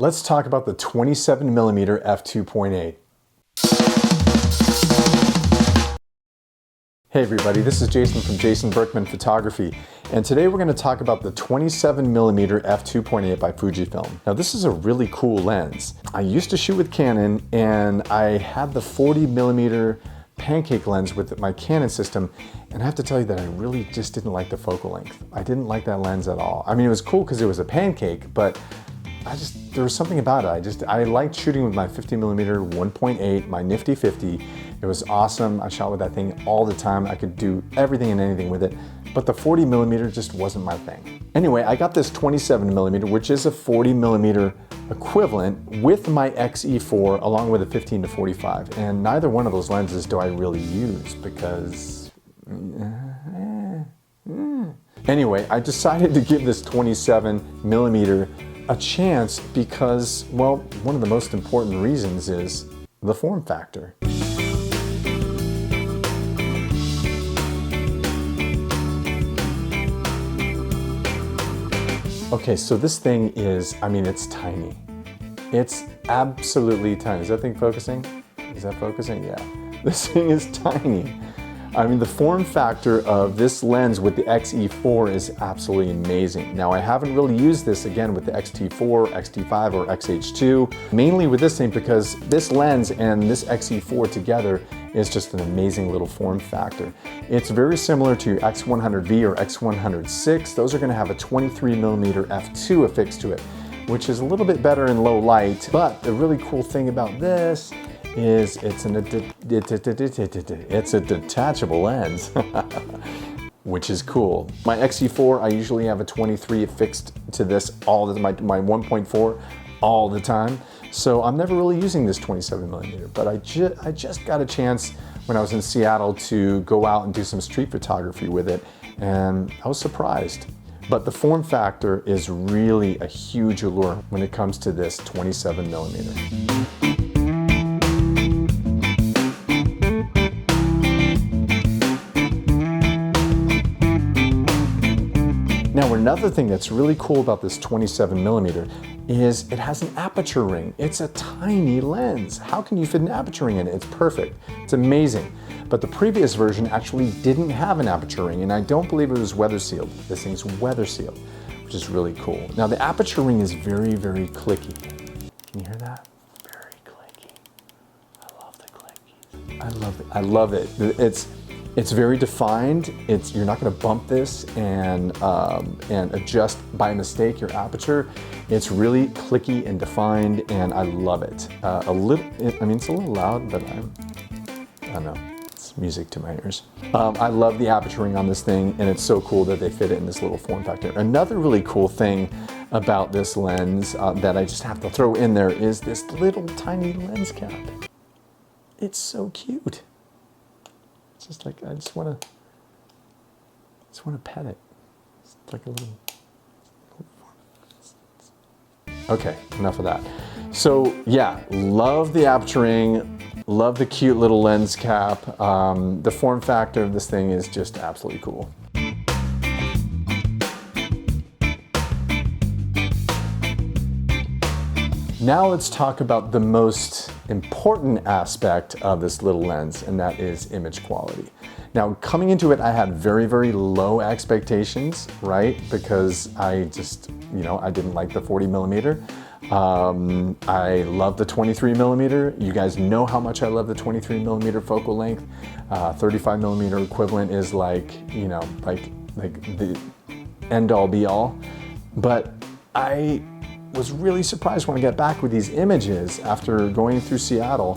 Let's talk about the 27mm f2.8. Hey everybody, this is Jason from Jason Berkman Photography, and today we're going to talk about the 27mm f2.8 by Fujifilm. Now this is a really cool lens. I used to shoot with Canon, and I had the 40mm Pancake lens with my Canon system, and I have to tell you that I really just didn't like the focal length. I didn't like that lens at all. I mean, it was cool because it was a Pancake, but there was something about it. I liked shooting with my 50mm 1.8, my nifty 50. It was awesome. I shot with that thing all the time. I could do everything and anything with it, but the 40mm just wasn't my thing. Anyway, I got this 27mm, which is a 40mm equivalent, with my XE4 along with a 15 to 45. And neither one of those lenses do I really use because, Anyway, I decided to give this 27mm a chance because, well, one of the most important reasons is the form factor. Okay, so this thing is, I mean, it's tiny. It's absolutely tiny. Is that thing focusing? Is that focusing? Yeah. This thing is tiny. I mean, the form factor of this lens with the XE4 is absolutely amazing. Now, I haven't really used this again with the XT4, XT5, or XH2, mainly with this thing because this lens and this XE4 together is just an amazing little form factor. It's very similar to your X100V or X106. Those are going to have a 23mm f2 affixed to it, which is a little bit better in low light. But the really cool thing about this is it's a detachable lens, which is cool. My XE4, I usually have a 23 affixed to this all the my 1.4 all the time. So I'm never really using this 27mm, but I just got a chance when I was in Seattle to go out and do some street photography with it, and I was surprised. But the form factor is really a huge allure when it comes to this 27mm. Now, another thing that's really cool about this 27mm is it has an aperture ring. It's a tiny lens. How can you fit an aperture ring in it? It's perfect. It's amazing. But the previous version actually didn't have an aperture ring, and I don't believe it was weather sealed. This thing's weather sealed, which is really cool. Now, the aperture ring is very, very clicky. Can you hear that? Very clicky. I love the clickies. I love it. I love it. It's very defined. You're not going to bump this and adjust by mistake your aperture. It's really clicky and defined, and I love it. I mean, it's a little loud, but I don't know. It's music to my ears. I love the aperture ring on this thing, and it's so cool that they fit it in this little form factor. Another really cool thing about this lens that I just have to throw in there is this little tiny lens cap. It's so cute. It's just like, I just want to pet it. It's like a little. Okay, enough of that. So yeah, love the aperture ring, love the cute little lens cap. The form factor of this thing is just absolutely cool. Now let's talk about the most important aspect of this little lens, and that is image quality. Now, coming into it, I had very, very low expectations, right? Because I just, I didn't like the 40mm. I love the 23mm. You guys know how much I love the 23mm focal length. 35mm equivalent is like, like the end all be all. But I was really surprised when I got back with these images after going through Seattle.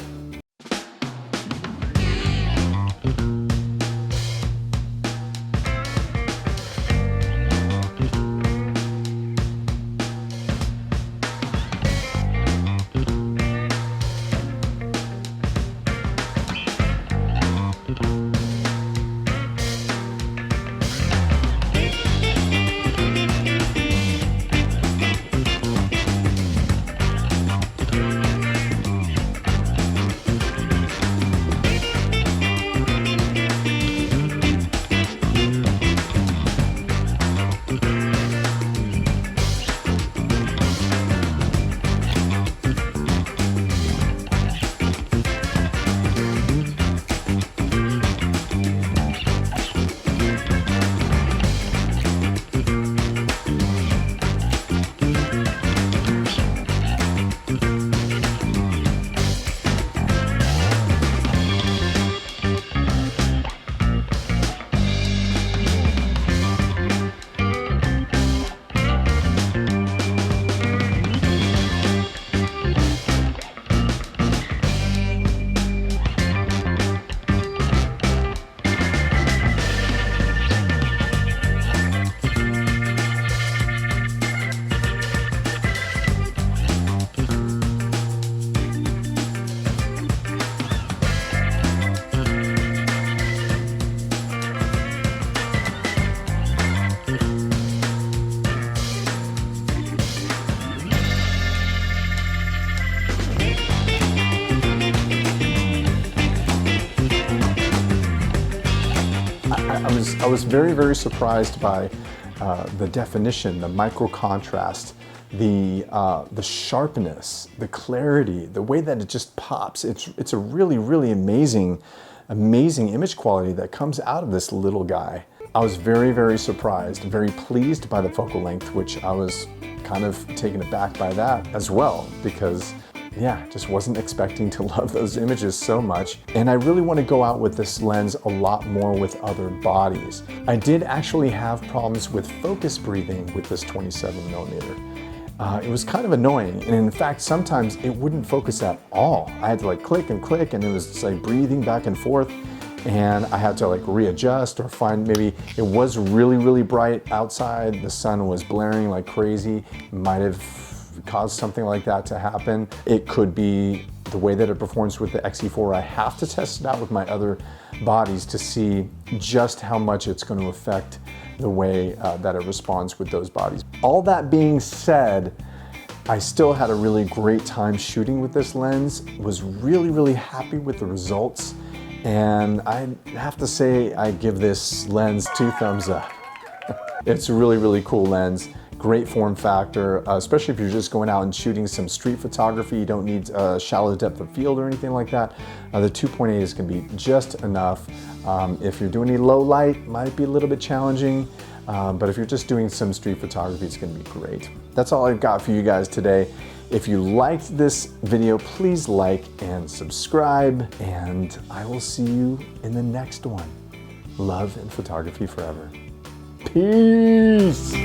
I was very, very surprised by the definition, the micro contrast, the sharpness, the clarity, the way that it just pops. It's a really, really amazing image quality that comes out of this little guy. I was very, very surprised, very pleased by the focal length, which I was kind of taken aback by that as well, because yeah, just wasn't expecting to love those images so much. And I really want to go out with this lens a lot more with other bodies. I did actually have problems with focus breathing with this 27mm. It was kind of annoying, and in fact sometimes it wouldn't focus at all. I had to like click and click, and it was just like breathing back and forth, and I had to like readjust or find, maybe it was really, really bright outside, the sun was blaring like crazy, might have caused something like that to happen. It could be the way that it performs with the XE4. I have to test it out with my other bodies to see just how much it's going to affect the way that it responds with those bodies. All that being said, I still had a really great time shooting with this lens, was really, really happy with the results, and I have to say I give this lens 2 thumbs up. It's a really, really cool lens. Great form factor, especially if you're just going out and shooting some street photography. You don't need a shallow depth of field or anything like that. The 2.8 is going to be just enough. If you're doing any low light, might be a little bit challenging, but if you're just doing some street photography, it's going to be great. That's all I've got for you guys today. If you liked this video, please like and subscribe, and I will see you in the next one. Love and photography forever. Peace!